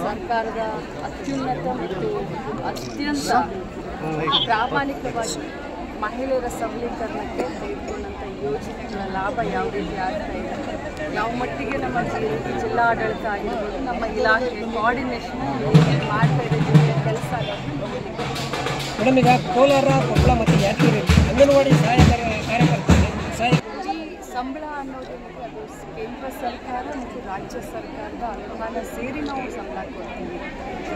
ಸರ್ಕಾರದ ಅತ್ಯುನ್ನತ ಮತ್ತು ಅತ್ಯಂತ ಪ್ರಾಮಾಣಿಕವಾಗಿ ಮಹಿಳೆಯರ ಸಬಲೀಕರಣಕ್ಕೆ ತೆಗೆದುಕೊಂಡಂಥ ಯೋಜನೆಗಳ ಲಾಭ ಯಾವ ರೀತಿ ಆಗ್ತಾ ಇದೆ, ಯಾವ ಮಟ್ಟಿಗೆ ನಮ್ಮ ಜಿಲ್ಲಾಡಳಿತ ಆಗಿರ್ಬೋದು, ನಮ್ಮ ಇಲಾಖೆ ಕೋಆರ್ಡಿನೇಷನ್ ಮಾಡ್ತಾ ಇದೆ ಕೆಲಸ ಮೇಡಮ್. ಈಗ ಕೋಲಾರ, ಕೊಪ್ಪಳ ಮತ್ತು ಯಾದಗಿರಿ ಅಂಗನವಾಡಿ ಸಹಾಯಕರ ಕಾರ್ಯಕರ್ತರು ಈ ಸಂಬಳ ಅನ್ನೋದೇನಿದೆ ಅದು ಕೇಂದ್ರ ಸರ್ಕಾರ ಮತ್ತು ರಾಜ್ಯ ಸರ್ಕಾರದ ಅನುದಾನ ಸೇರಿ ನಾವು ಸಂಬಳ ಕೊಡ್ತೀವಿ.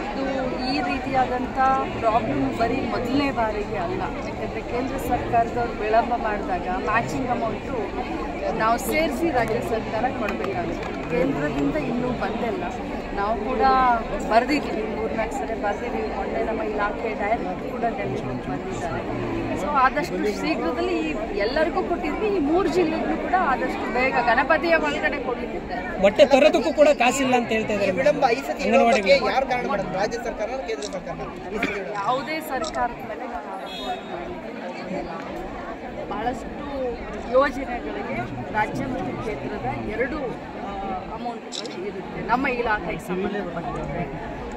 ಇದು ಈ ರೀತಿಯಾದಂಥ ಪ್ರಾಬ್ಲಮ್ ಬರೀ ಮೊದಲನೇ ಬಾರಿಗೆ ಅಲ್ಲ. ಯಾಕೆಂದರೆ ಕೇಂದ್ರ ಸರ್ಕಾರದವ್ರು ವಿಳಂಬ ಮಾಡಿದಾಗ ಮ್ಯಾಚಿಂಗ್ ಅಮೌಂಟು ನಾವು ಸೇರಿಸಿ ರಾಜ್ಯ ಸರ್ಕಾರ ಕೊಡಬೇಕಾಗುತ್ತೆ. ಕೇಂದ್ರದಿಂದ ಇನ್ನೂ ಬಂದಿಲ್ಲ. ನಾವು ಕೂಡ ಬರೆದಿದ್ದೀವಿ, 3-4 ಸರಿ ಬರೆದಿದ್ದೀವಿ. ಮೊನ್ನೆ ನಮ್ಮ ಇಲಾಖೆ ಡೈರೆಕ್ಟರ್ ಕೂಡ ಡೆಲ್ಲಿಗೆ ಬಂದಿದ್ದಾರೆ. ಸೊ ಆದಷ್ಟು ಶೀಘ್ರದಲ್ಲಿ ಎಲ್ಲರಿಗೂ ಕೊಟ್ಟಿದ್ವಿ. ಈ 3 ಜಿಲ್ಲೆಗೂ ಕೂಡ ಆದಷ್ಟು ಬೇಗ ಗಣಪತಿಯ ಒಳಗಡೆ ಕೊಡಲಿಕ್ಕಿದ್ದಾರೆ. ಮೊಟ್ಟೆ ತರೋದಕ್ಕೂ ಕೂಡ ಕಾಸಿಲ್ಲ ಅಂತ ಹೇಳ್ತಾ ಇದ್ದಾರೆ. ಯಾವುದೇ ಸರ್ಕಾರದ ಮೇಲೆ ನಾವು ಬಹಳಷ್ಟು ಯೋಜನೆಗಳಿಗೆ ರಾಜ್ಯ ಮತ್ತು ಕೇಂದ್ರದ ಎರಡು ಅಮೌಂಟ್ಗಳು ಇರುತ್ತೆ ನಮ್ಮ ಇಲಾಖೆಗೆ ಸಂಬಂಧಪಟ್ಟಂತೆ.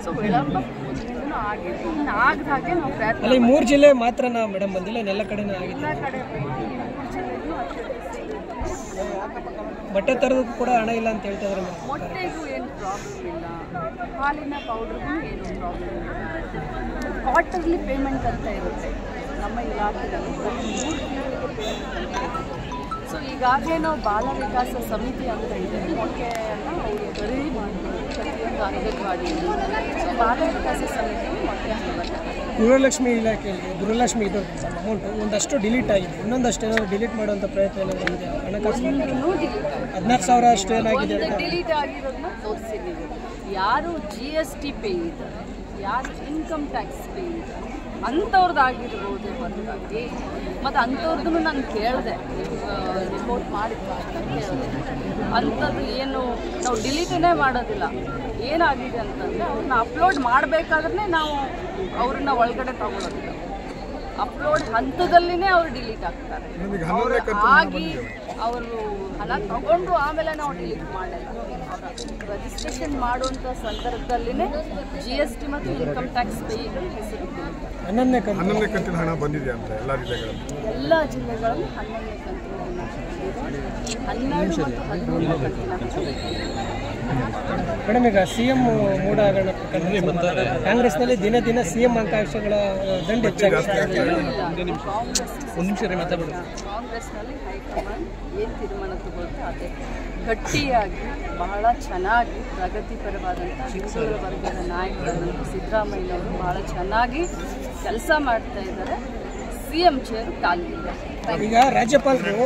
ಸೊ ವಿಳಂಬ ಮೊದಲಿಂದನೂ ಆಗಿದೆ. ಇನ್ನು ಆಗದ ಹಾಗೆ ನಾವು ಪ್ರಯತ್ನ. 3 ಜಿಲ್ಲೆ ಮಾತ್ರನಾ ಮೇಡಮ್ ಬಂದಿಲ್ಲ? ಎಲ್ಲ ಕಡೆನೂ ಆಗಿದೆ. ಎಲ್ಲ ಕಡೆ 3 ಜಿಲ್ಲೆಗೂ ಬಟ್ಟೆ ತರೋದಕ್ಕೂ ಕೂಡ ಹಣ ಇಲ್ಲ ಅಂತ ಹೇಳ್ತಾ ಇದ್ದಾರೆ. ಮೊಟ್ಟೆಗೂ ಏನು ಪ್ರಾಬ್ಲಮ್ ಇಲ್ಲ, ಹಾಲಿನ ಪೌಡ್ರಿಗೂ ಏನು ಪ್ರಾಬ್ಲಮ್ ಇಲ್ಲ. ಕ್ವಾರ್ಟರ್ಲಿ ಪೇಮೆಂಟ್ ಅಂತ ಇರುತ್ತೆ ನಮ್ಮ ಇಲಾಖೆಯಲ್ಲಿ. 3 ತಿಂಗಳಿಗೆ ಪೇಮೆಂಟ್ ಅಂತ ಇರುತ್ತೆ. ಸೊ ಈಗಾಗಲೇ ನಾವು ಬಾಲ ವಿಕಾಸ ಸಮಿತಿ ಅಂತ ಇದೆ, ಮೊಟ್ಟೆಯನ್ನು ಅವರು ಖರೀದಿ ಮಾಡ್ತಾರೆ ಪ್ರತಿಯೊಂದು ಅಂಗನವಾಡಿಯಲ್ಲಿ. ಸೊ ಬಾಲ ವಿಕಾಸ ಸಮಿತಿ ಮೊಟ್ಟೆಯನ್ನು ಬರ್ತಾರೆ. ಗೃಹಲಕ್ಷ್ಮಿ ಇಲಾಖೆಯಲ್ಲಿ ಗೃಹಲಕ್ಷ್ಮಿ ಇದು ಅಮೌಂಟು ಒಂದಷ್ಟು ಡಿಲೀಟ್ ಆಗಿದೆ, ಇನ್ನೊಂದಷ್ಟು ಏನಾದರೂ ಡಿಲೀಟ್ ಮಾಡುವಂಥ ಪ್ರಯತ್ನ ಏನಾದರೂ ಇದೆ? ಹಣಕಾಸು 14,000 ಅಷ್ಟು ಏನಾಗಿದೆ ಅಂತ ಡಿಲೀಟ್ ಆಗಿರೋದನ್ನ ತೋರಿಸಿದ್ದೀವಿ. ಯಾರು GST ಪೇ ಇದ್ದಾರೆ, ಯಾರು ಇನ್ಕಮ್ ಟ್ಯಾಕ್ಸ್ ಪೇ ಇದ್ದಾರೆ ಅಂಥವ್ರದ್ದಾಗಿರ್ಬೋದು ಹೊರತಾಗಿ. ಮತ್ತು ಅಂಥವ್ರದ್ದು ನಾನು ಕೇಳಿದೆ, ರಿಪೋರ್ಟ್ ಮಾಡಿದ್ದು ಅಂತ ಕೇಳಿದೆ. ಅಂಥದ್ದು ಏನು ನಾವು ಡಿಲೀಟೇ ಮಾಡೋದಿಲ್ಲ. ಏನಾಗಿದೆ ಅಂತಂದರೆ ಅವ್ರನ್ನ ಅಪ್ಲೋಡ್ ಮಾಡಬೇಕಾದ್ರೆ ನಾವು ಅವ್ರನ್ನ ಒಳಗಡೆ ತಗೊಳ್ಳೋದಿಲ್ಲ. ಅಪ್ಲೋಡ್ ಹಂತದಲ್ಲಿನೇ ಅವರು ಡಿಲೀಟ್ ಆಗ್ತಾರೆ. ಆಗಿ ಅವರು ಹಣ ತಗೊಂಡು ಆಮೇಲೆ ನಾವು ಡಿಲೀಟ್ ಮಾಡಲ್ಲ. ರಿಜಿಸ್ಟ್ರೇಷನ್ ಮಾಡುವಂಥ ಸಂದರ್ಭದಲ್ಲಿನೇ GST ಮತ್ತು ಇನ್ಕಮ್ ಟ್ಯಾಕ್ಸ್ ಪೇಯಿಗಳ ಹೆಸರು 11ನೇ ಕಂತಿನ ಹಣ ಬಂದಿದೆ ಅಂತ ಎಲ್ಲ ಜಿಲ್ಲೆಗಳಲ್ಲಿ 11ನೇ ಕಂತಿನ ಹಣ ಬಂದಿದೆ. 12 ಮತ್ತು 13ನೇ ಕಂತಿನ ಹಣ ಮೇಡಮ್. ಈಗ CM ಮೂಢ ಹಗರಣ ಕಾಂಗ್ರೆಸ್ನಲ್ಲಿ ದಿನ ದಿನ CM ಅಂಕಾಂಶಗಳ ದಂಡ ಹೆಚ್ಚಾಗಿದೆ. ಕಾಂಗ್ರೆಸ್ನಲ್ಲಿ ಹೈಕಮಾಂಡ್ ಏನು ತೀರ್ಮಾನ ತಗೊಳ್ತಾ ಅದೇ ಗಟ್ಟಿಯಾಗಿ ಬಹಳ ಚೆನ್ನಾಗಿ ಪ್ರಗತಿಪರವಾದಂಥ ಹಿಂದುಳಿದ ವರ್ಗದ ನಾಯಕರಾದಂಥ ಸಿದ್ದರಾಮಯ್ಯನವರು ಬಹಳ ಚೆನ್ನಾಗಿ ಕೆಲಸ ಮಾಡ್ತಾ ಇದ್ದಾರೆ. CM ಚೇರು ಖಾಲಿ ಇದೆ. ಈಗ ರಾಜ್ಯಪಾಲರು